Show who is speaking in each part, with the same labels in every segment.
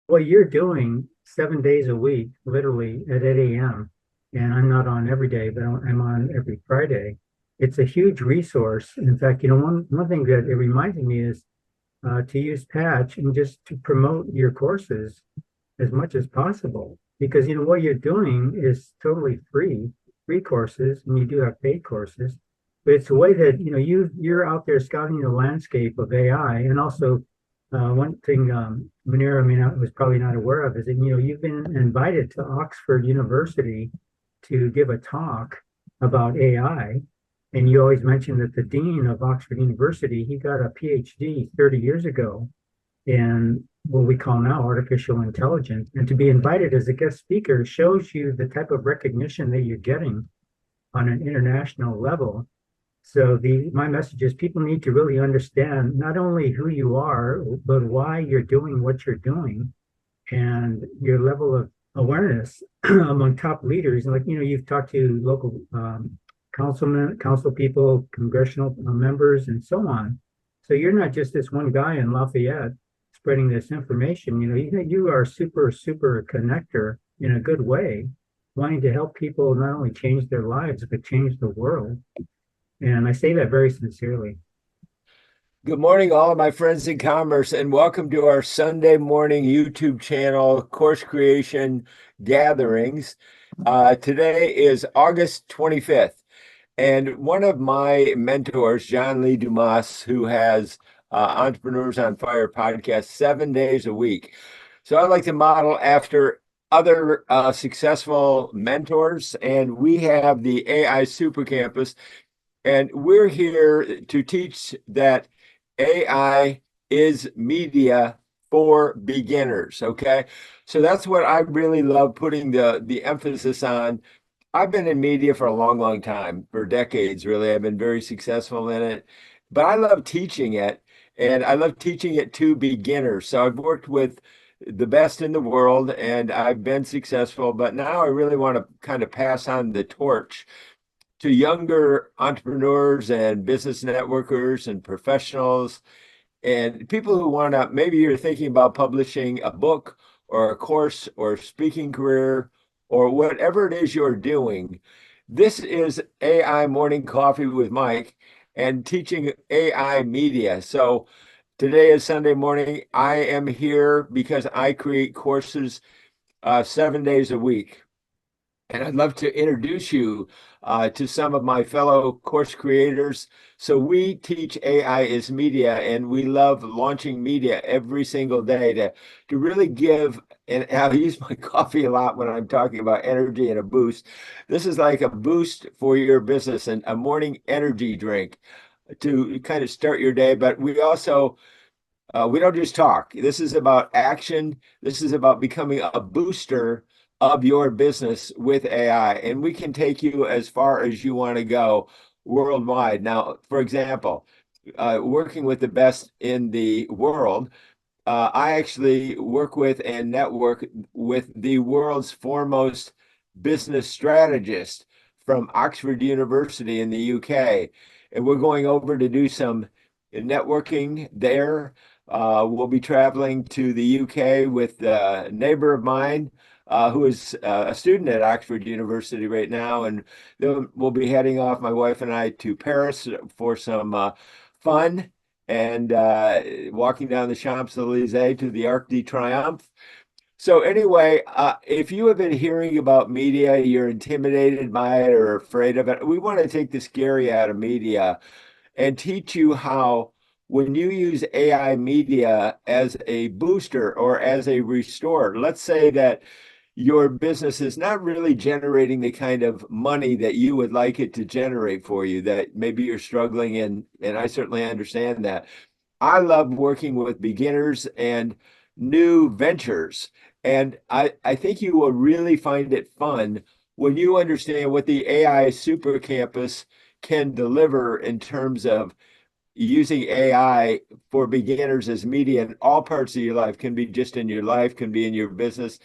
Speaker 1: what you're doing 7 days a week, literally at 8 a.m., and I'm not on every day, but I'm on every Friday. It's a huge resource. In fact, one thing that it reminded me is to use Patch and just to promote your courses as much as possible. Because what you're doing is totally free courses, and you do have paid courses. But it's a way that you're out there scouting the landscape of AI, and also one thing Manira was probably not aware of is that you've been invited to Oxford University to give a talk about AI. And you always mention that the dean of Oxford University, he got a PhD 30 years ago in what we call now artificial intelligence. And to be invited as a guest speaker shows you the type of recognition that you're getting on an international level. So my message is people need to really understand not only who you are, but why you're doing what you're doing and your level of awareness among top leaders. Like, you've talked to local council people, congressional members, and so on. So you're not just this one guy in Lafayette spreading this information. You are a super, super connector in a good way, wanting to help people not only change their lives, but change the world. And I say that very sincerely.
Speaker 2: Good morning, all of my friends in commerce, and welcome to our Sunday morning YouTube channel, Course Creation Gatherings. Today is August 25th, and one of my mentors, John Lee Dumas, who has Entrepreneurs on Fire podcast 7 days a week. So I like to model after other successful mentors, and we have the AI Super Campus, and we're here to teach that AI is media for beginners. Okay. So that's what I really love putting the emphasis on. I've been in media for a long, long time, for decades, really. I've been very successful in it, but I love teaching it, and I love teaching it to beginners. So I've worked with the best in the world and I've been successful, but now I really want to kind of pass on the torch to younger entrepreneurs and business networkers and professionals and people who want to, maybe you're thinking about publishing a book or a course or a speaking career or whatever it is you're doing. This is AI Morning Coffee with Mike and teaching AI media. So today is Sunday morning. I am here because I create courses 7 days a week. And I'd love to introduce you to some of my fellow course creators. So we teach AI is media, and we love launching media every single day to really give, and I use my coffee a lot when I'm talking about energy and a boost. This is like a boost for your business and a morning energy drink to kind of start your day. But we also, we don't just talk. This is about action. This is about becoming a booster of your business with AI. And we can take you as far as you want to go worldwide. Now, for example, working with the best in the world, I actually work with and network with the world's foremost business strategist from Oxford University in the UK. And we're going over to do some networking there. We'll be traveling to the UK with a neighbor of mine who is a student at Oxford University right now. And then we'll be heading off, my wife and I, to Paris for some fun and walking down the Champs-Élysées to the Arc de Triomphe. So anyway, if you have been hearing about media, you're intimidated by it or afraid of it, we want to take the scary out of media and teach you how when you use AI media as a booster or as a restorer, let's say that your business is not really generating the kind of money that you would like it to generate for you, that maybe you're struggling in, and I certainly understand that. I love working with beginners and new ventures. And I think you will really find it fun when you understand what the AI Super Campus can deliver in terms of using AI for beginners as media in all parts of your life. Can be just in your life, can be in your business.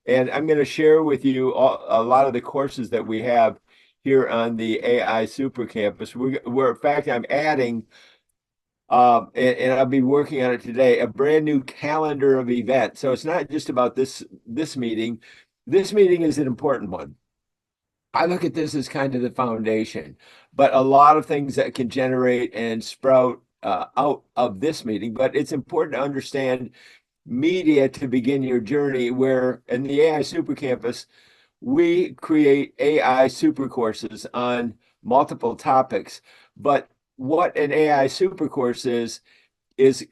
Speaker 2: And I'm going to share with you a lot of the courses that we have here on the AI Super Campus. In fact, I'm adding and I'll be working on it today, a brand new calendar of events. So it's not just about this meeting. This meeting is an important one. I look at this as kind of the foundation, but a lot of things that can generate and sprout out of this meeting. But it's important to understand media to begin your journey. Where in the AI Super Campus, we create AI super courses on multiple topics. But what an AI super course is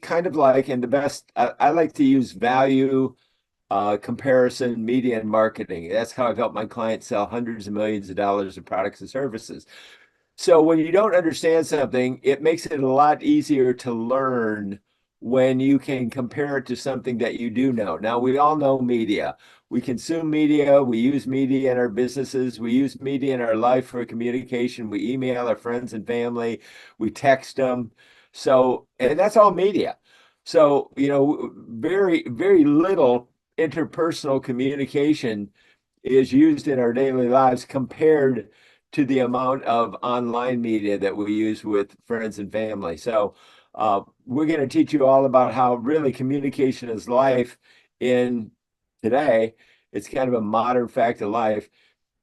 Speaker 2: kind of like, and the best, I like to use value comparison, media, and marketing. That's how I've helped my clients sell hundreds of millions of dollars of products and services. So when you don't understand something, it makes it a lot easier to learn when you can compare it to something that you do know. Now, we all know media. We consume media. We use media in our businesses. We use media in our life for communication. We email our friends and family. We text them. So, and that's all media. So, very, very little interpersonal communication is used in our daily lives compared to the amount of online media that we use with friends and family. So we're going to teach you all about how really communication is life in today. It's kind of a modern fact of life.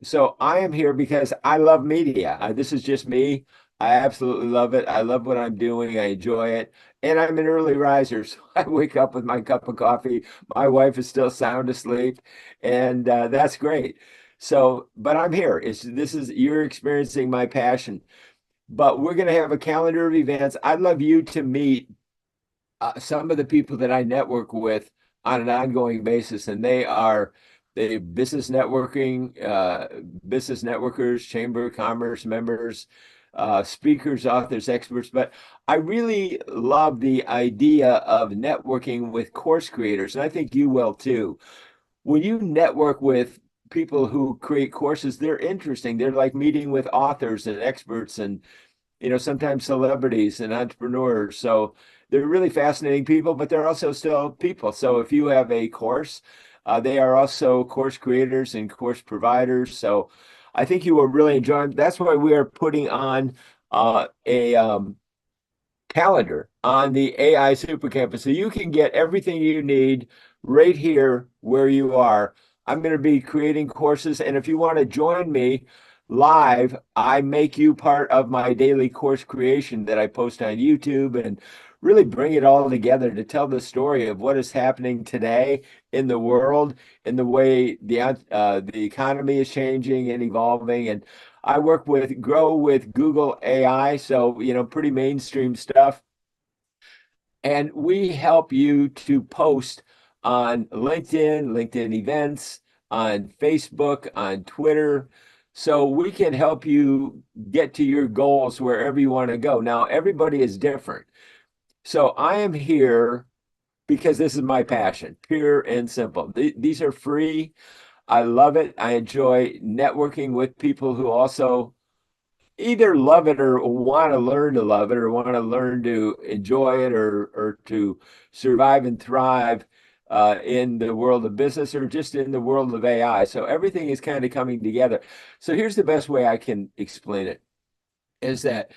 Speaker 2: So I am here because I love media. This is just me. I absolutely love it. I love what I'm doing. I enjoy it. And I'm an early riser. So I wake up with my cup of coffee. My wife is still sound asleep. And that's great. So, but I'm here. You're experiencing my passion. But we're going to have a calendar of events. I'd love you to meet some of the people that I network with on an ongoing basis, and they are the business networkers, Chamber of Commerce members, speakers, authors, experts. But I really love the idea of networking with course creators, and I think you will too. When you network with people who create courses, they're interesting. They're like meeting with authors and experts and sometimes celebrities and entrepreneurs. So they're really fascinating people, but they're also still people. So if you have a course, they are also course creators and course providers. So I think you will really enjoy it. That's why we are putting on a calendar on the AI Super Campus. So you can get everything you need right here where you are. I'm going to be creating courses. And if you want to join me live, I make you part of my daily course creation that I post on YouTube and really bring it all together to tell the story of what is happening today in the world, in the way the economy is changing and evolving. And I grow with Google AI, so pretty mainstream stuff. And we help you to post on LinkedIn events, on Facebook, on Twitter. So we can help you get to your goals wherever you want to go. Now, everybody is different. So I am here because this is my passion, pure and simple. These are free. I love it. I enjoy networking with people who also either love it or want to learn to love it or want to learn to enjoy it or to survive and thrive in the world of business or just in the world of AI. So everything is kind of coming together. So here's the best way I can explain it is that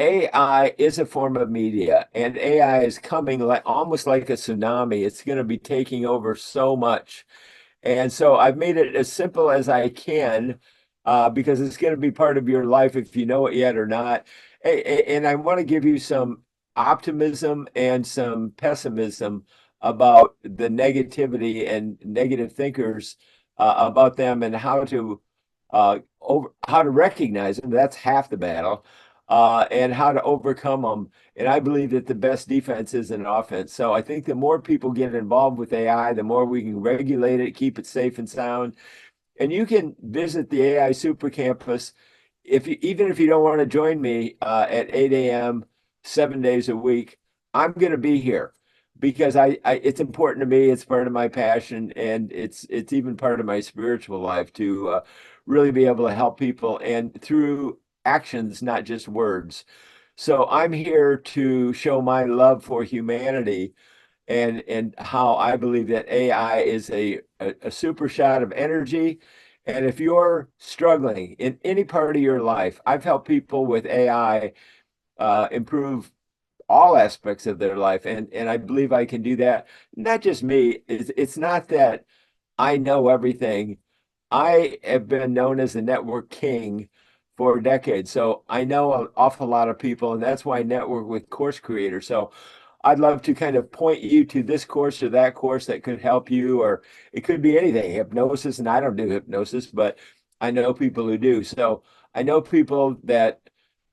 Speaker 2: AI is a form of media, and AI is coming like almost like a tsunami. It's going to be taking over so much. And so I've made it as simple as I can because it's going to be part of your life if you know it yet or not. And I want to give you some optimism and some pessimism about the negativity and negative thinkers about them and how to recognize them. That's half the battle. And how to overcome them. And I believe that the best defense is an offense. So I think the more people get involved with AI, the more we can regulate it, keep it safe and sound. And you can visit the AI Super Campus even if you don't want to join me at 8 a.m. 7 days a week. I'm going to be here because it's important to me. It's part of my passion, and it's even part of my spiritual life to really be able to help people and through actions, not just words. So I'm here to show my love for humanity and how I believe that AI is a super shot of energy. And if you're struggling in any part of your life, I've helped people with AI improve all aspects of their life. And I believe I can do that. Not just me. It's not that I know everything. I have been known as the network king for decades. So I know an awful lot of people, and that's why I network with course creators. So I'd love to kind of point you to this course or that course that could help you, or it could be anything, hypnosis. And I don't do hypnosis, but I know people who do. So I know people that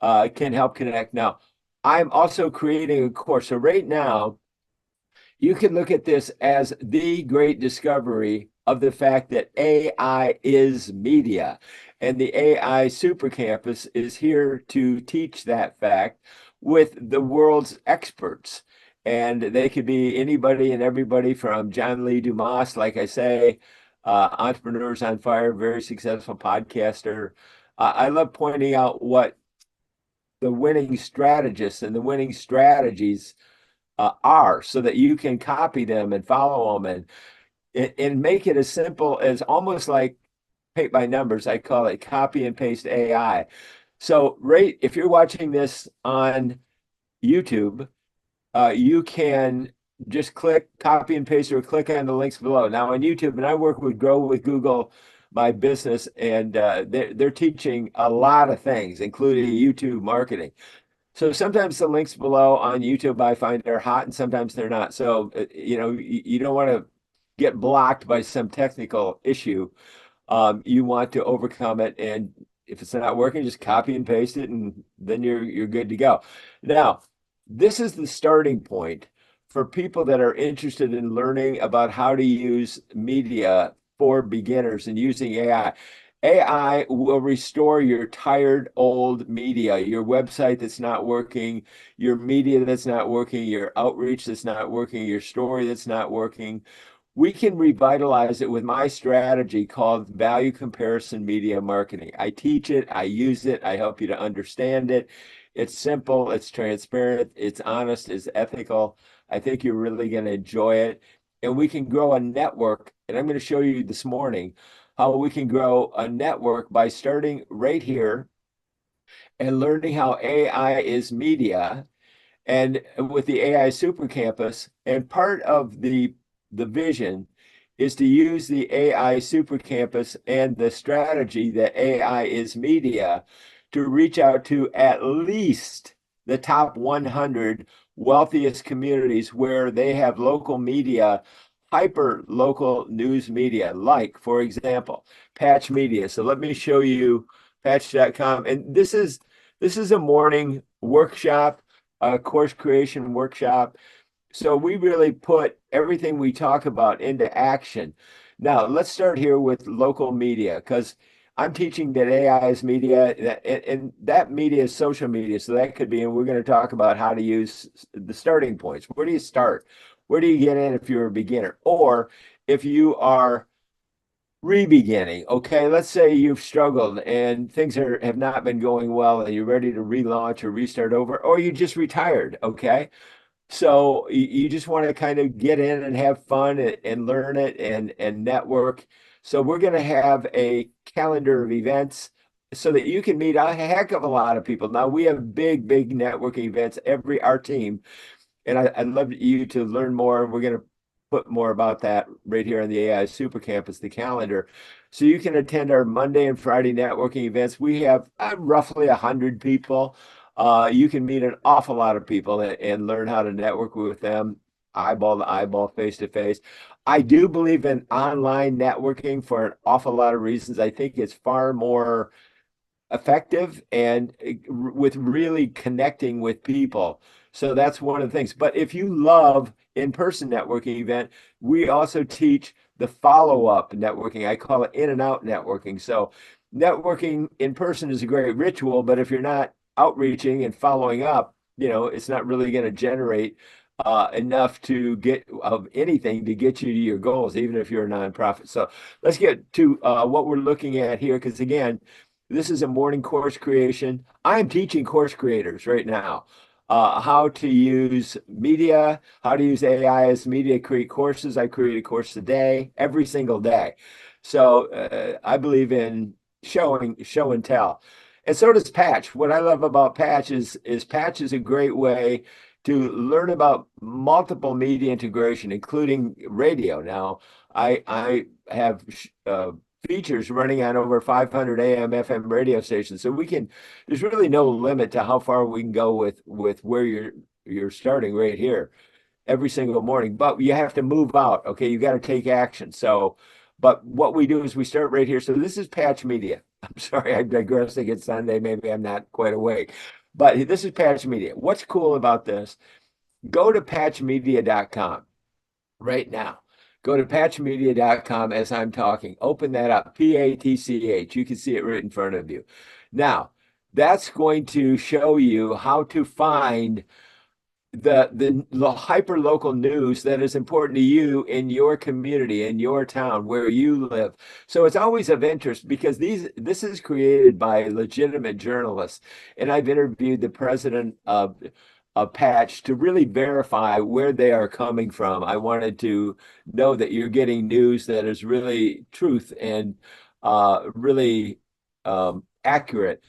Speaker 2: can help connect. Now, I'm also creating a course. So right now, you can look at this as the great discovery of the fact that AI is media. And the AI Super Campus is here to teach that fact with the world's experts. And they could be anybody and everybody from John Lee Dumas, like I say, Entrepreneurs on Fire, very successful podcaster. I love pointing out what the winning strategists and the winning strategies are, so that you can copy them and follow them and make it as simple as almost like paint by numbers. I call it copy and paste AI. So right, if you're watching this on YouTube, you can just click copy and paste or click on the links below. Now on YouTube, and I work with Grow with Google, my business, and they're teaching a lot of things, including YouTube marketing. So sometimes the links below on YouTube I find are hot, and sometimes they're not. So you don't want to get blocked by some technical issue. You want to overcome it, and if it's not working, just copy and paste it, and then you're good to go. Now, this is the starting point for people that are interested in learning about how to use media for beginners and using AI. AI will restore your tired old media, your website that's not working, your media that's not working, your outreach that's not working, your story that's not working. We can revitalize it with my strategy called value comparison media marketing. I teach it, I use it, I help you to understand it. It's simple, it's transparent, it's honest, it's ethical. I think you're really going to enjoy it. And we can grow a network. And I'm going to show you this morning how we can grow a network by starting right here and learning how AI is media, and with the AI Super Campus. And part of the vision is to use the AI Super Campus and the strategy that AI is media to reach out to at least the top 100 wealthiest communities where they have local media, hyper local news media, like, for example, Patch Media. So let me show you patch.com. And this is a morning workshop, a course creation workshop. So we really put everything we talk about into action. Now, let's start here with local media, because I'm teaching that AI is media, and that media is social media. So that could be, and we're going to talk about how to use the starting points. Where do you start? Where do you get in if you're a beginner? Or if you are re-beginning, okay, let's say you've struggled and things have not been going well and you're ready to relaunch or restart over, or you just retired, okay? So you just want to kind of get in and have fun and learn it and network. So we're going to have a calendar of events so that you can meet a heck of a lot of people. Now we have big networking events, our team, and I'd love you to learn more. We're going to put more about that right here on the AI Super Campus, the calendar. So you can attend our Monday and Friday networking events. We have roughly 100 people. You can meet an awful lot of people and learn how to network with them, eyeball to eyeball, face to face. I do believe in online networking for an awful lot of reasons. I think it's far more effective and with really connecting with people. So that's one of the things. But if you love in-person networking event, we also teach the follow-up networking. I call it in and out networking. So networking in person is a great ritual, but if you're not outreaching and following up, it's not really going to generate enough to get of anything to get you to your goals, even if you're a nonprofit. So let's get to what we're looking at here, because again, this is a morning course creation. I'm teaching course creators right now how to use media, how to use AI as media, create courses. I create a course a day, every single day. So I believe in show and tell. And so does Patch. What I love about Patch is Patch is a great way to learn about multiple media integration, including radio. Now, I have features running on over 500 AM FM radio stations, so we can. There's really no limit to how far we can go with where you're starting right here every single morning. But you have to move out. Okay, you got to take action. So, but what we do is we start right here. So this is Patch Media. I'm sorry, I'm digressing. It's Sunday. Maybe I'm not quite awake. But this is Patch Media. What's cool about this? Go to patchmedia.com right now. Go to patchmedia.com as I'm talking. Open that up, PATCH. You can see it right in front of you. Now, that's going to show you how to find the hyper local news that is important to you in your community, in your town, where you live. So it's always of interest because this is created by legitimate journalists. And I've interviewed the president of Patch to really verify where they are coming from. I wanted to know that you're getting news that is really truth and really accurate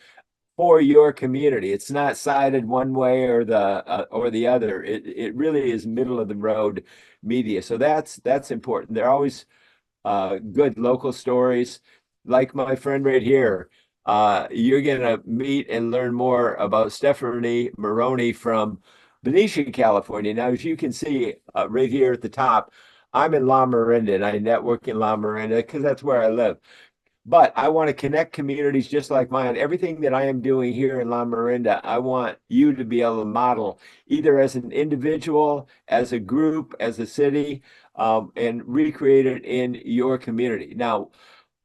Speaker 2: for your community. It's not sided one way or the other. It really is middle of the road media. So that's important. They're always good local stories. Like my friend right here, you're gonna meet and learn more about Stephanie Maroney from Benicia, California. Now, as you can see right here at the top, I'm in La Miranda, and I network in La Miranda because that's where I live. But I want to connect communities just like mine. Everything that I am doing here in La Miranda, I want you to be able to model either as an individual, as a group, as a city, and recreate it in your community. Now,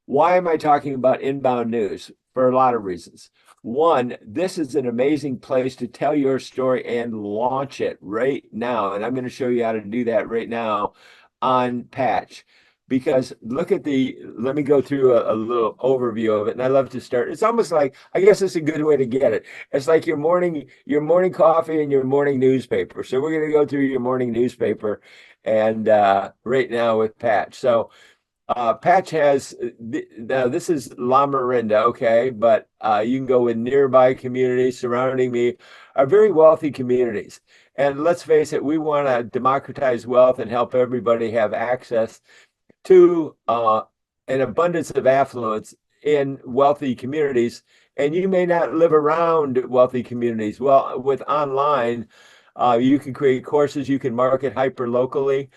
Speaker 2: why am I talking about inbound news? For a lot of reasons. One, this is an amazing place to tell your story and launch it right now. And I'm going to show you how to do that right now on Patch. Because look at let me go through a little overview of it. And I love to start. It's almost like, I guess it's a good way to get it. It's like your morning coffee and your morning newspaper. So we're going to go through your morning newspaper and right now with Patch. So Patch has, now this is La Miranda, okay, but you can go with nearby communities surrounding me, are very wealthy communities. And let's face it, we want to democratize wealth and help everybody have access to an abundance of affluence in wealthy communities. And you may not live around wealthy communities. Well, with online, you can create courses, you can market hyper locally,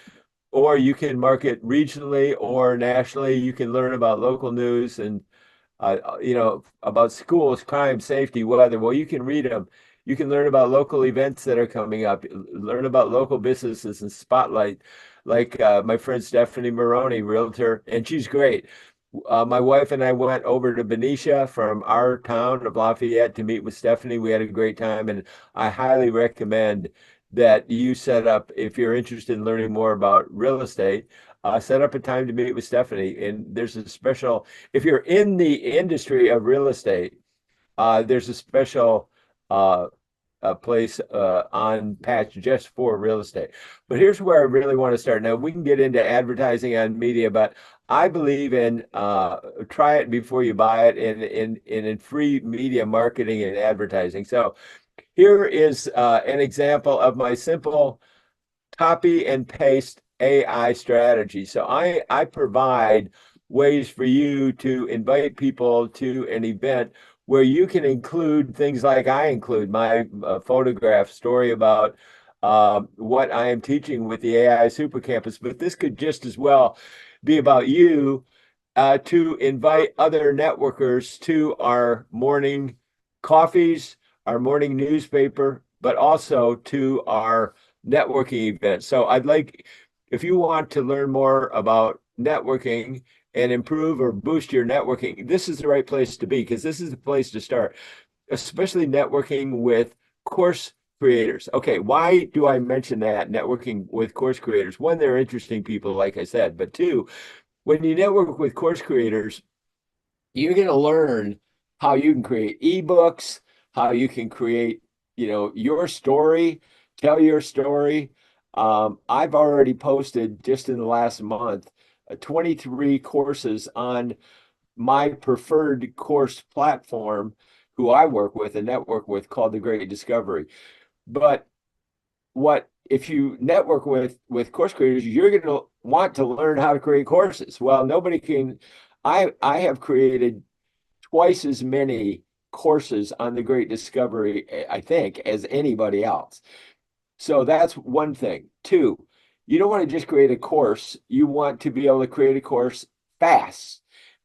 Speaker 2: or you can market regionally or nationally. You can learn about local news and about schools, crime, safety, weather. Well, you can read them. You can learn about local events that are coming up, learn about local businesses and spotlight, like my friend Stephanie Maroney, realtor, and she's great. My wife and I went over to Benicia from our town of Lafayette to meet with Stephanie. We had a great time, and I highly recommend that you set up, if you're interested in learning more about real estate, set up a time to meet with Stephanie. And there's a special, if you're in the industry of real estate, there's a special place on Patch just for real estate. But here's where I really want to start. Now, we can get into advertising on media, but I believe in try it before you buy it in free media marketing and advertising. So here is an example of my simple copy and paste AI strategy. So I provide ways for you to invite people to an event where you can include things like I include my photograph story about what I am teaching with the AI Super Campus. But this could just as well be about you to invite other networkers to our morning coffees, our morning newspaper, but also to our networking event. So I'd like, if you want to learn more about networking and improve or boost your networking, this is the right place to be, because this is the place to start, especially networking with course creators. Okay, why do I mention that, networking with course creators? One, they're interesting people, like I said, but two, when you network with course creators, you're going to learn how you can create ebooks, how you can create, your story, tell your story. I've already posted just in the last month 23 courses on my preferred course platform, who I work with and network with, called The Great Discovery. But what if you network with course creators, you're going to want to learn how to create courses. Well, nobody can. I have created twice as many courses on the Great Discovery, I think, as anybody else. So that's one thing. Two, you don't want to just create a course. You want to be able to create a course fast.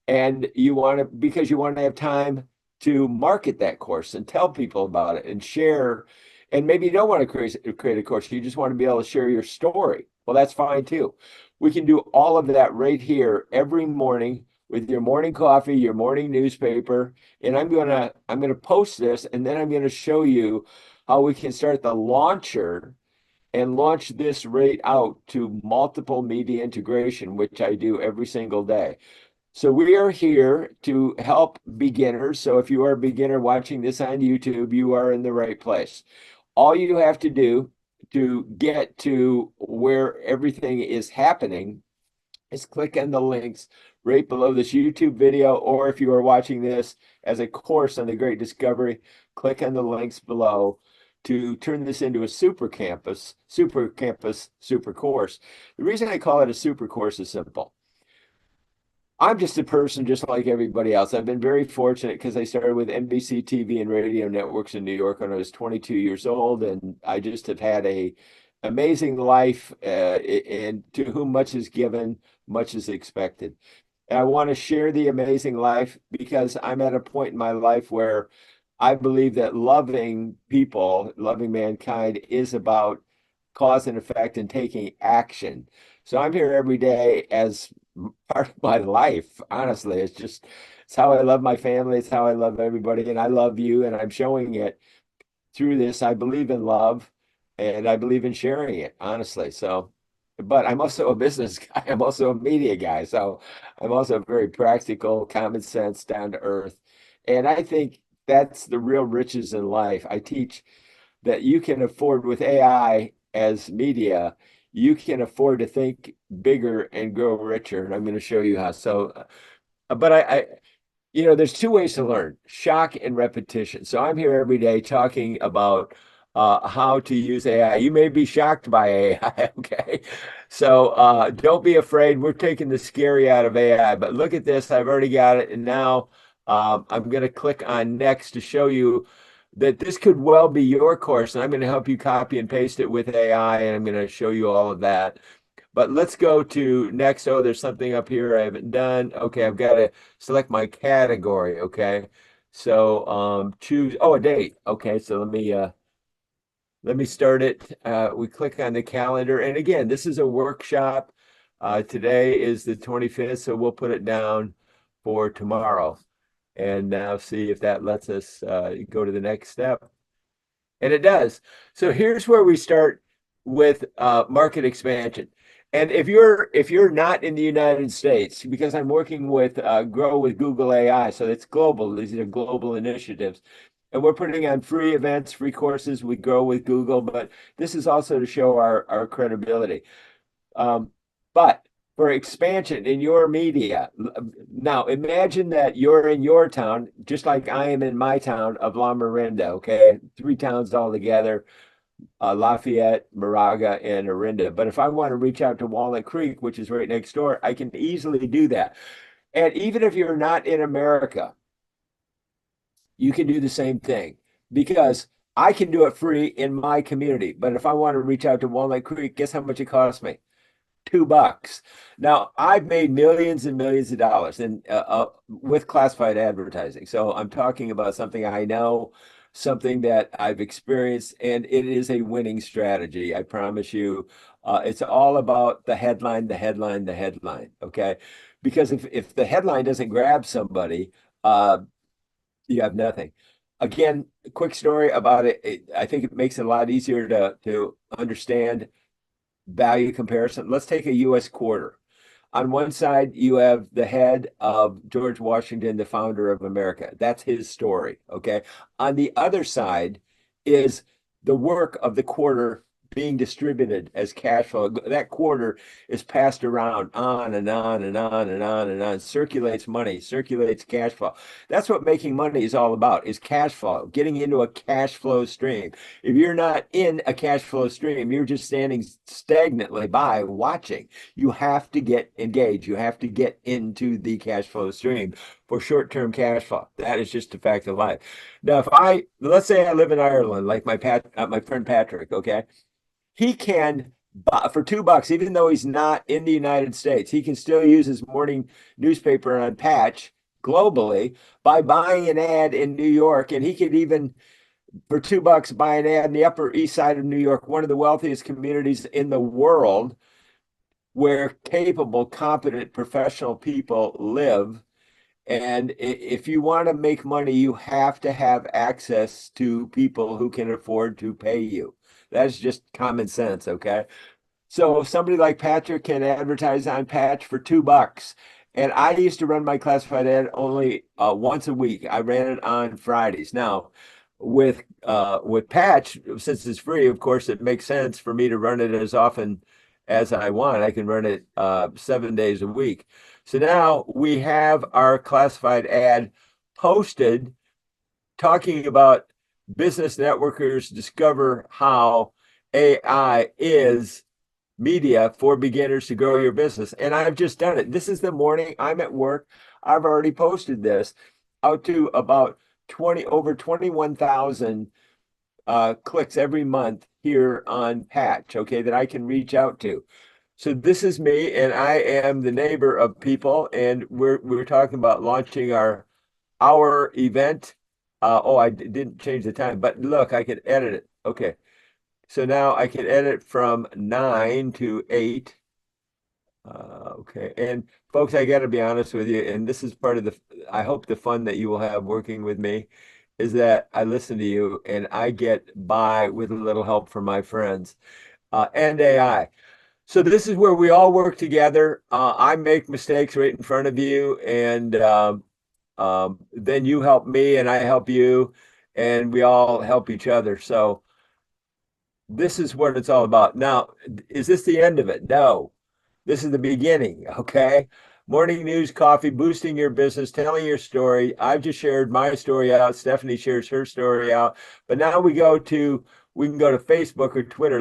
Speaker 2: And you want to, because you want to have time to market that course and tell people about it and share. And maybe you don't want to create a course. You just want to be able to share your story. Well, that's fine too. We can do all of that right here every morning with your morning coffee, your morning newspaper. And I'm gonna post this, and then I'm gonna show you how we can start the launcher and launch this right out to multiple media integration, which I do every single day. So we are here to help beginners. So if you are a beginner watching this on YouTube, you are in the right place. All you have to do to get to where everything is happening is click on the links right below this YouTube video, or if you are watching this as a course on the Great Discovery, click on the links below to turn this into a super course. The reason I call it a super course is simple. I'm just a person just like everybody else. I've been very fortunate because I started with NBC TV and radio networks in New York when I was 22 years old, and I just have had a amazing life, and to whom much is given, much is expected. And I want to share the amazing life because I'm at a point in my life where I believe that loving people, loving mankind is about cause and effect and taking action. So I'm here every day as part of my life. Honestly, it's how I love my family. It's how I love everybody. And I love you. And I'm showing it through this. I believe in love and I believe in sharing it, honestly. So, but I'm also a business guy. I'm also a media guy. So I'm also very practical, common sense, down to earth. And I think that's the real riches in life. I teach that you can afford with AI as media, you can afford to think bigger and grow richer. And I'm going to show you how. So, but there's two ways to learn: shock and repetition. So I'm here every day talking about how to use AI. You may be shocked by AI, okay? So don't be afraid. We're taking the scary out of AI. But look at this. I've already got it. And now I'm going to click on next to show you that this could well be your course. And I'm going to help you copy and paste it with AI. And I'm going to show you all of that. But let's go to next. Oh, there's something up here I haven't done. Okay, I've got to select my category. Okay. So choose, oh, a date. Okay, so let me start it. We click on the calendar. And again, this is a workshop. Today is the 25th, so we'll put it down for tomorrow. And now see if that lets us go to the next step. And it does. So here's where we start with market expansion. And if you're not in the United States, because I'm working with Grow with Google AI, so it's global. These are global initiatives. And we're putting on free events, free courses. We Grow with Google, but this is also to show our credibility. But for expansion in your media, now imagine that you're in your town, just like I am in my town of La Miranda, okay? 3 towns all together, Lafayette, Moraga, and Orinda. But if I want to reach out to Walnut Creek, which is right next door, I can easily do that. And even if you're not in America, you can do the same thing because I can do it free in my community. But if I want to reach out to Walnut Creek, guess how much it costs me? $2. Now, I've made millions and millions of dollars with classified advertising. So I'm talking about something I know, something that I've experienced, and it is a winning strategy. I promise you. It's all about the headline, the headline, the headline. Okay. Because if the headline doesn't grab somebody, you have nothing. Again, a quick story about it. I think it makes it a lot easier to understand value comparison. Let's take a US quarter. On one side, you have the head of George Washington, the founder of America. That's his story. Okay. On the other side is the work of the quarter being distributed as cash flow. That quarter is passed around on and on and on and on and on, circulates money, circulates cash flow. That's what making money is all about, is cash flow, getting into a cash flow stream. If you're not in a cash flow stream, you're just standing stagnantly by watching. You have to get engaged. You have to get into the cash flow stream for short-term cash flow. That is just a fact of life. Now, let's say I live in Ireland, like my friend Patrick, okay? He can, for $2, even though he's not in the United States, he can still use his morning newspaper on Patch globally by buying an ad in New York. And he could even, for $2, buy an ad in the Upper East Side of New York, one of the wealthiest communities in the world, where capable, competent, professional people live. And if you want to make money, you have to have access to people who can afford to pay you. That's just common sense, okay? So if somebody like Patrick can advertise on Patch for $2, and I used to run my classified ad only once a week. I ran it on Fridays. Now, with Patch, since it's free, of course, it makes sense for me to run it as often as I want. I can run it 7 days a week. So now we have our classified ad posted talking about business networkers discover how AI is media for beginners to grow your business. And I've just done it. This is the morning. I'm at work. I've already posted this out to about over 21,000 clicks every month here on Patch, okay, that I can reach out to. So this is me, and I am the neighbor of people, and we're talking about launching our event. I didn't change the time, but look, I can edit it. Okay. So now I can edit from 9 to 8. Okay. And folks, I got to be honest with you, and this is part of I hope the fun that you will have working with me is that I listen to you and I get by with a little help from my friends and AI. So this is where we all work together. I make mistakes right in front of you, and then you help me and I help you, and we all help each other. So this is what it's all about. Now, is this the end of it? No, this is the beginning. Okay. Morning news, coffee, boosting your business, telling your story. I've just shared my story out. Stephanie shares her story out. But now we can go to Facebook or Twitter.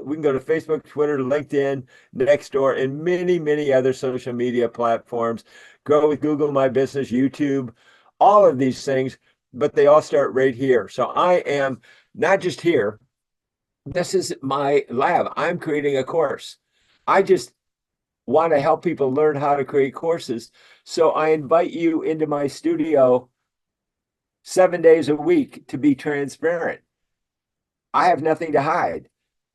Speaker 2: We can go to Facebook, Twitter, LinkedIn, Nextdoor, and many, many other social media platforms. Grow with Google My Business, YouTube, all of these things, but they all start right here. So I am not just here. This is my lab. I'm creating a course. I just want to help people learn how to create courses. So I invite you into my studio 7 days a week to be transparent. I have nothing to hide.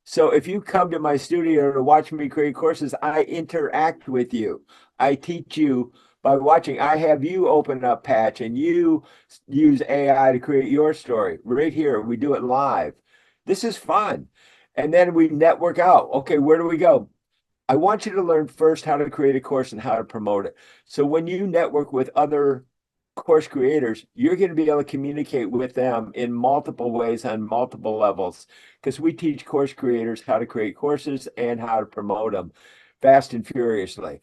Speaker 2: So if you come to my studio to watch me create courses, I interact with you. I teach you by watching. I have you open up Patch and you use AI to create your story right here. We do it live. This is fun. And then we network out. Okay, where do we go? I want you to learn first how to create a course and how to promote it. So when you network with other course creators, you're going to be able to communicate with them in multiple ways on multiple levels, because we teach course creators how to create courses and how to promote them fast and furiously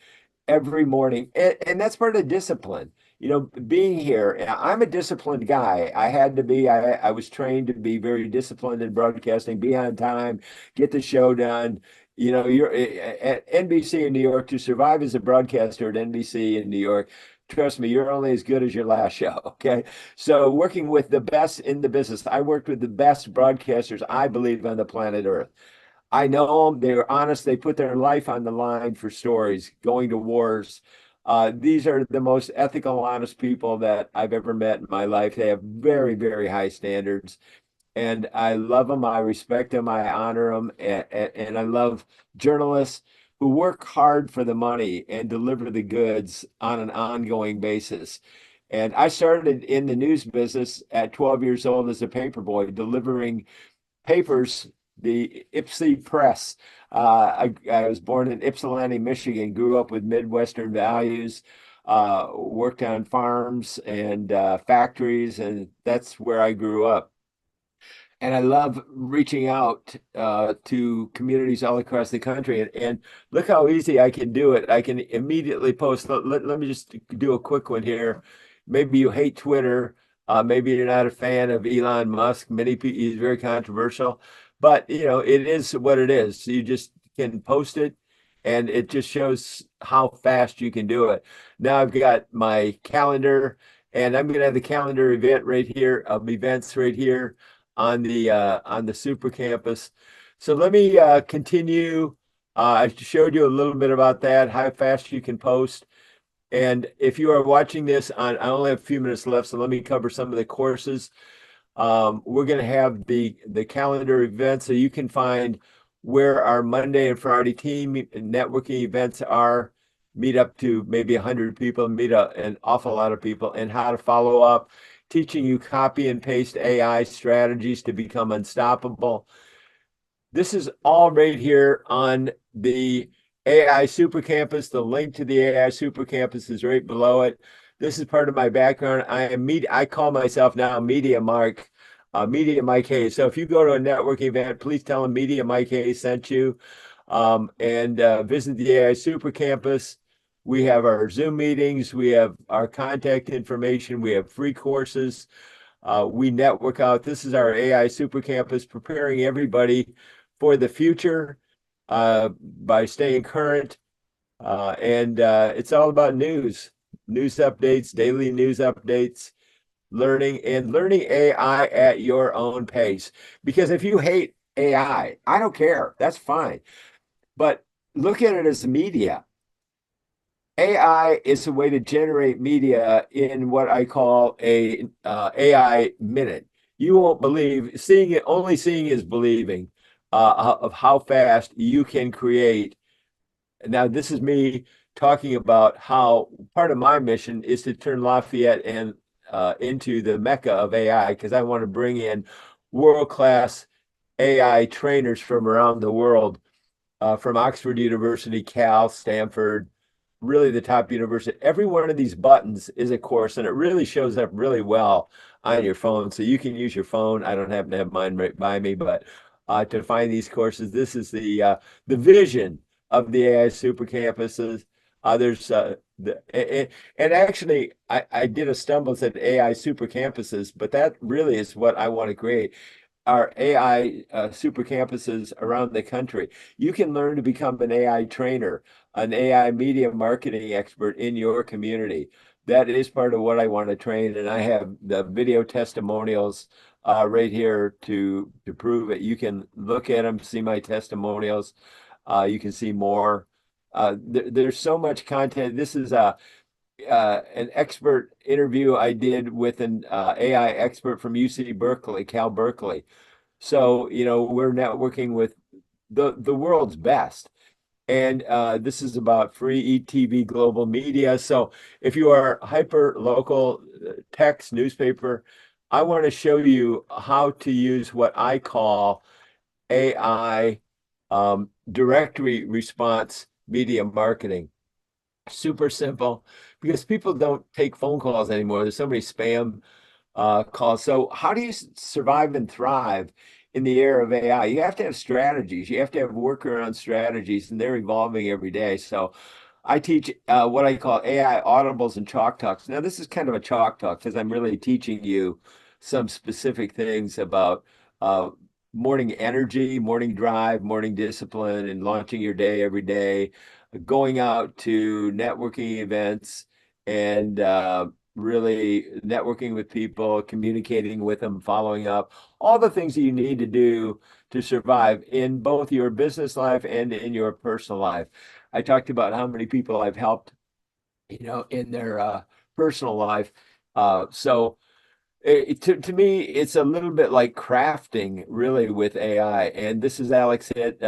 Speaker 2: every morning. And that's part of the discipline. You know, being here, I'm a disciplined guy. I had to be. I was trained to be very disciplined in broadcasting, be on time, get the show done. You know, you're at NBC in New York. To survive as a broadcaster at NBC in New York, trust me, you're only as good as your last show. Okay. So working with the best in the business, I worked with the best broadcasters, I believe, on the planet Earth. I know them. They're honest. They put their life on the line for stories, going to wars. These are the most ethical, honest people that I've ever met in my life. They have very, very high standards. And I love them. I respect them. I honor them. And I love journalists who work hard for the money and deliver the goods on an ongoing basis. And I started in the news business at 12 years old as a paper boy, delivering papers, the Ipsy Press. I was born in Ypsilanti, Michigan, grew up with Midwestern values, worked on farms and factories, and that's where I grew up. And I love reaching out to communities all across the country. And look how easy I can do it. I can immediately post. Let me just do a quick one here. Maybe you hate Twitter. Maybe you're not a fan of Elon Musk. He's very controversial, but it is what it is. So you just can post it, and it just shows how fast you can do it. Now I've got my calendar, and I'm going to have the calendar event right here of events right here on the super campus. So let me continue. I showed you a little bit about that, how fast you can post. And if you are watching this I only have a few minutes left, so let me cover some of the courses. We're going to have the calendar events, so you can find where our Monday and Friday team networking events are. Meet up to maybe 100 people, meet an awful lot of people, and how to follow up, teaching you copy and paste AI strategies to become unstoppable. This is all right here on the AI Super Campus. The link to the AI Super Campus is right below it. This is part of my background. I call myself now Media Mark, Media Mike Hayes. So if you go to a networking event, please tell them Media Mike Hayes sent you, and visit the AI Super Campus. We have our Zoom meetings. We have our contact information. We have free courses. We network out. This is our AI Super Campus, preparing everybody for the future by staying current. And it's all about news updates, daily news updates, learning AI at your own pace. Because if you hate AI, I don't care. That's fine. But look at it as media. AI is a way to generate media in what I call a AI minute. You won't believe only seeing is believing of how fast you can create. Now, this is me talking about how part of my mission is to turn Lafayette and into the mecca of AI, because I want to bring in world-class AI trainers from around the world, from Oxford University, Cal, Stanford, really the top university. Every one of these buttons is a course, and it really shows up really well on your phone. So you can use your phone. I don't happen to have mine right by me, but to find these courses, this is the vision of the AI super campuses. There's and actually I did a stumble and said AI super campuses, but that really is what I want to create. Our AI super campuses around the country. You can learn to become an AI trainer, an AI media marketing expert in your community. That is part of what I want to train, and I have the video testimonials right here to prove it. You can look at them, see my testimonials. You can see more. There's so much content. This is an expert interview I did with an AI expert from UC Berkeley, Cal Berkeley. So, we're networking with the world's best. And this is about free ETV global media. So if you are hyper local text newspaper, I want to show you how to use what I call AI directory response media marketing. Super simple, because people don't take phone calls anymore. There's so many spam calls. So how do you survive and thrive in the era of AI? You have to have strategies. You have to have workaround strategies, and they're evolving every day. So I teach what I call AI audibles and chalk talks. Now, this is kind of a chalk talk because I'm really teaching you some specific things about morning energy, morning drive, morning discipline, and launching your day every day, going out to networking events, and really networking with people, communicating with them, following up, all the things that you need to do to survive in both your business life and in your personal life. I talked about how many people I've helped, in their personal life. So to me, it's a little bit like crafting, really, with AI. And this is Alex Hitt,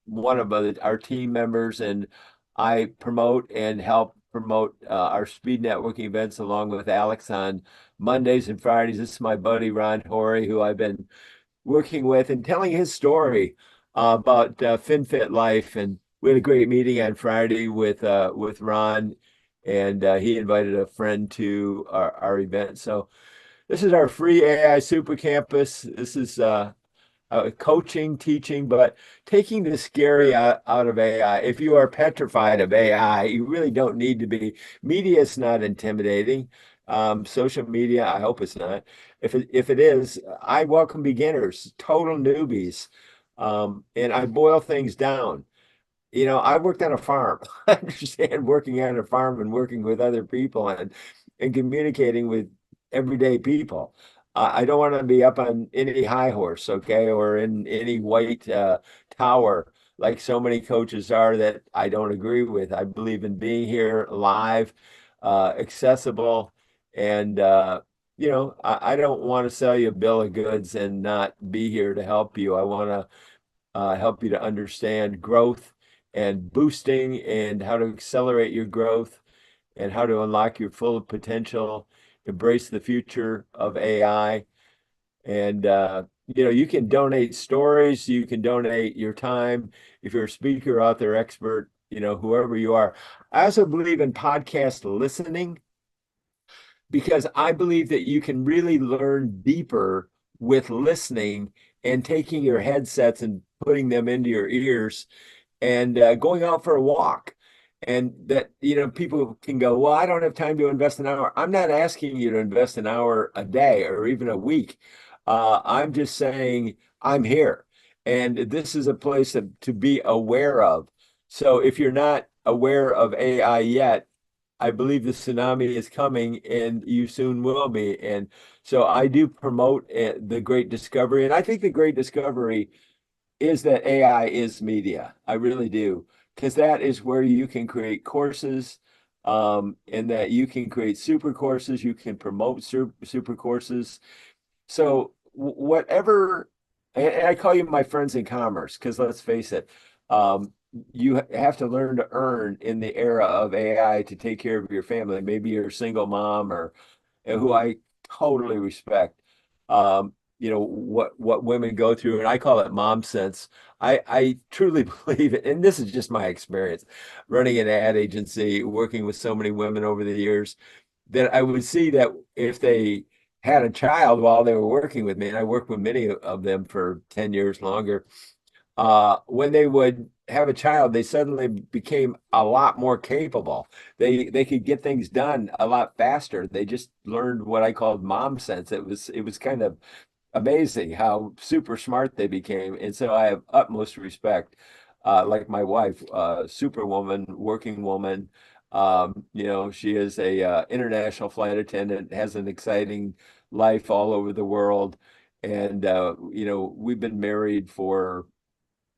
Speaker 2: one of our team members, and I promote and help promote our speed networking events along with Alex on Mondays and Fridays. This is my buddy Ron Horry, who I've been working with and telling his story about FinFit life. And we had a great meeting on Friday with Ron, and he invited a friend to our event. So This is our free AI Super Campus. This is coaching, teaching, but taking the scary out of AI. If you are petrified of AI, you really don't need to be. Media is not intimidating. Social media, I hope it's not. If it is, I welcome beginners, total newbies, and I boil things down. I worked on a farm. I understand working on a farm and working with other people and communicating with everyday people. I don't want to be up on any high horse, okay, or in any white tower like so many coaches are that I don't agree with. I believe in being here live, accessible, and I don't want to sell you a bill of goods and not be here to help you. I want to help you to understand growth and boosting and how to accelerate your growth and how to unlock your full potential, embrace the future of AI. And, you can donate stories, you can donate your time. If you're a speaker, author, expert, whoever you are. I also believe in podcast listening because I believe that you can really learn deeper with listening and taking your headsets and putting them into your ears and going out for a walk. And that, people can go, well, I don't have time to invest an hour. I'm not asking you to invest an hour a day or even a week. I'm just saying I'm here. And this is a place to be aware of. So if you're not aware of AI yet, I believe the tsunami is coming and you soon will be. And so I do promote the great discovery. And I think the great discovery is that AI is media. I really do. Because that is where you can create courses, and that you can create super courses, you can promote super courses. So whatever, and I call you my friends in commerce, because let's face it, you have to learn to earn in the era of AI to take care of your family. Maybe you're a single mom or who I totally respect. What women go through, and I call it mom sense. I truly believe it, and this is just my experience running an ad agency, working with so many women over the years, that I would see that if they had a child while they were working with me, and I worked with many of them for 10 years longer, when they would have a child, they suddenly became a lot more capable. They could get things done a lot faster. They just learned what I called mom sense. It was kind of amazing how super smart they became. And so I have utmost respect. Like my wife, superwoman, working woman. She is a international flight attendant, has an exciting life all over the world. And we've been married for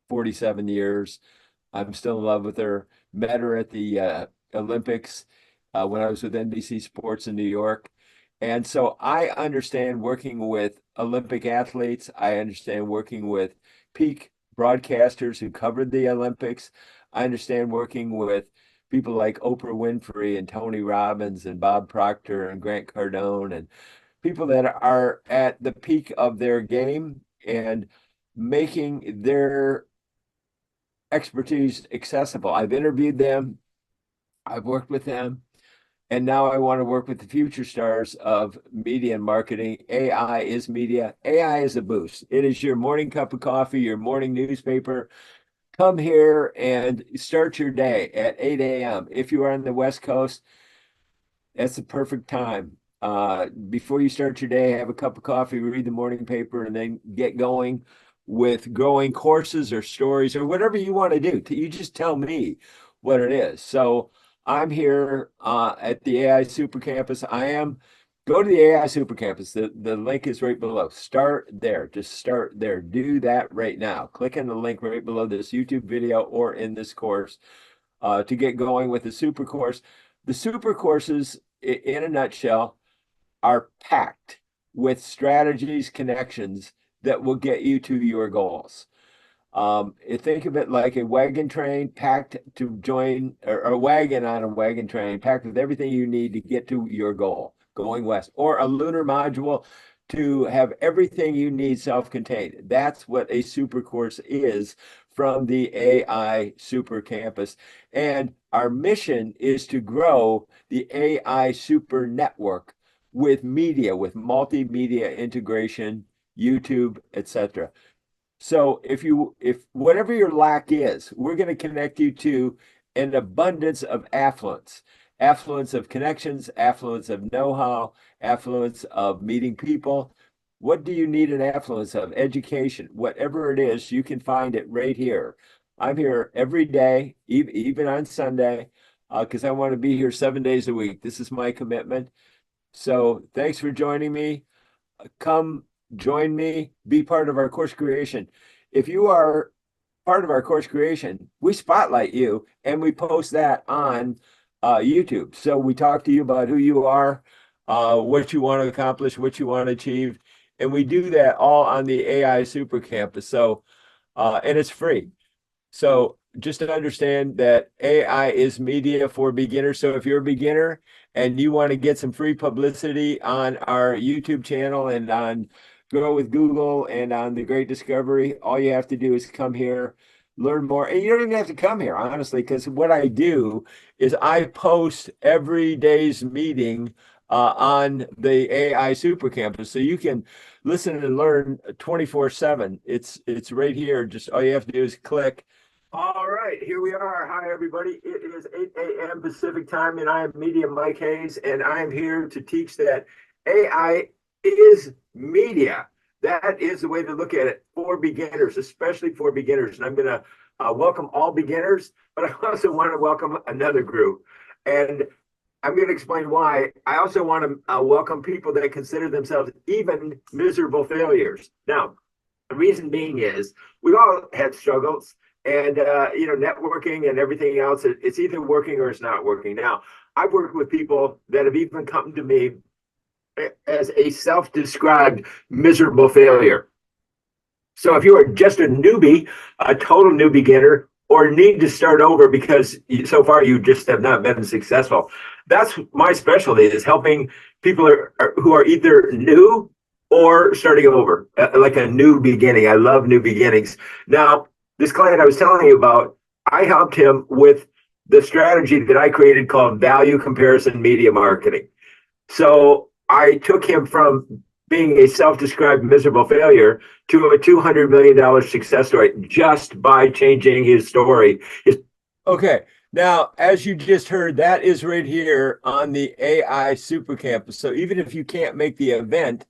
Speaker 2: 47 years. I'm still in love with her. Met her at the Olympics when I was with NBC Sports in New York. And so I understand working with Olympic athletes. I understand working with peak broadcasters who covered the Olympics. I understand working with people like Oprah Winfrey and Tony Robbins and Bob Proctor and Grant Cardone and people that are at the peak of their game and making their expertise accessible. I've interviewed them, I've worked with them, and now I want to work with the future stars of media and marketing. AI is media. AI is a boost. It is your morning cup of coffee, your morning newspaper. Come here and start your day at 8 a.m. If you are on the West Coast, that's the perfect time. Before you start your day, have a cup of coffee, read the morning paper, and then get going with growing courses or stories or whatever you want to do. You just tell me what it is. So I'm here at the AI Super Campus. Go to the AI Super Campus. The link is right below. Start there. Just start there. Do that right now. Click on the link right below this YouTube video or in this course to get going with the super course. The super courses, in a nutshell, are packed with strategies, connections that will get you to your goals. Think of it like a wagon train packed to join, or a wagon on a wagon train packed with everything you need to get to your goal, going west, or a lunar module to have everything you need self-contained. That's what a super course is from the AI Super Campus. And our mission is to grow the AI Super Network with media, with multimedia integration, YouTube, etc. So if whatever your lack is, we're going to connect you to an abundance of affluence of connections, affluence of know-how, affluence of meeting people. What do you need an affluence of? Education, whatever it is, you can find it right here. I'm here every day, even on Sunday, because I want to be here 7 days a week. This is my commitment. So thanks for joining me. Come join me, be part of our course creation. If you are part of our course creation, we spotlight you and we post that on YouTube. So we talk to you about who you are, what you want to accomplish, what you want to achieve. And we do that all on the AI Super Campus. So, and it's free. So just to understand that AI is media for beginners. So if you're a beginner and you want to get some free publicity on our YouTube channel and on Grow with Google and on The Great Discovery, all you have to do is come here, learn more. And you don't even have to come here, honestly, because what I do is I post every day's meeting on the AI Super Campus. So you can listen and learn 24/7. It's right here. Just all you have to do is click. All right, here we are. Hi, everybody. It is 8 a.m. Pacific time, and I am Media Mike Hayes, and I am here to teach that AI is media. That is the way to look at it for beginners, especially for beginners. And I'm going to welcome all beginners, but I also want to welcome another group. And I'm going to explain why. I also want to welcome people that consider themselves even miserable failures. Now, the reason being is we've all had struggles. And, networking and everything else, it's either working or it's not working. Now, I've worked with people that have even come to me as a self-described miserable failure. So if you are just a newbie, a total new beginner, or need to start over because so far you just have not been successful, that's my specialty, is helping people who are either new or starting over, like a new beginning. I love new beginnings. Now, this client I was telling you about, I helped him with the strategy that I created called value comparison media marketing. So I took him from being a self-described miserable failure to a $200 million success story just by changing his story. Okay. Now, as you just heard, that is right here on the AI Super Campus. So even if you can't make the event,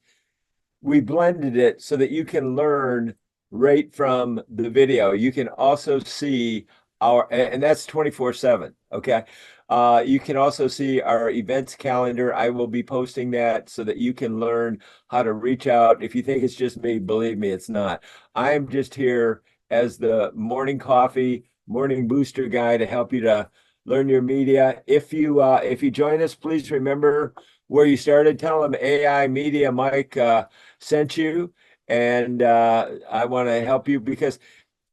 Speaker 2: we blended it so that you can learn right from the video. You can also see and that's 24/7. Okay. You can also see our events calendar. I will be posting that so that you can learn how to reach out. If you think it's just me, believe me, it's not. I'm just here as the morning coffee, morning booster guy to help you to learn your media. If you join us, please remember where you started. Tell them AI Media Mike sent you. And I want to help you, because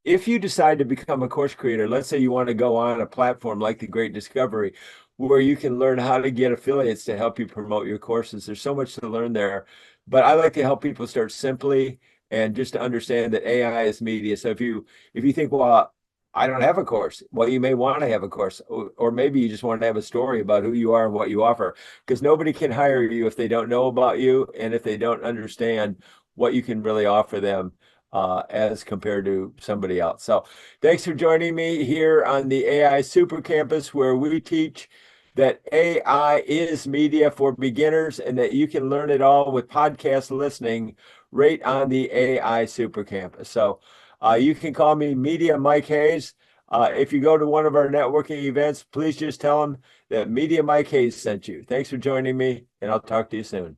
Speaker 2: if you decide to become a course creator, let's say you want to go on a platform like The Great Discovery, where you can learn how to get affiliates to help you promote your courses. There's so much to learn there. But I like to help people start simply and just to understand that AI is media. So if you think, well, I don't have a course, well, you may want to have a course, or maybe you just want to have a story about who you are and what you offer, because nobody can hire you if they don't know about you and if they don't understand what you can really offer them as compared to somebody else. So thanks for joining me here on the AI Super Campus, where we teach that AI is media for beginners and that you can learn it all with podcast listening right on the AI Super Campus. So you can call me Media Mike Hayes. If you go to one of our networking events, please just tell them that Media Mike Hayes sent you. Thanks for joining me, and I'll talk to you soon.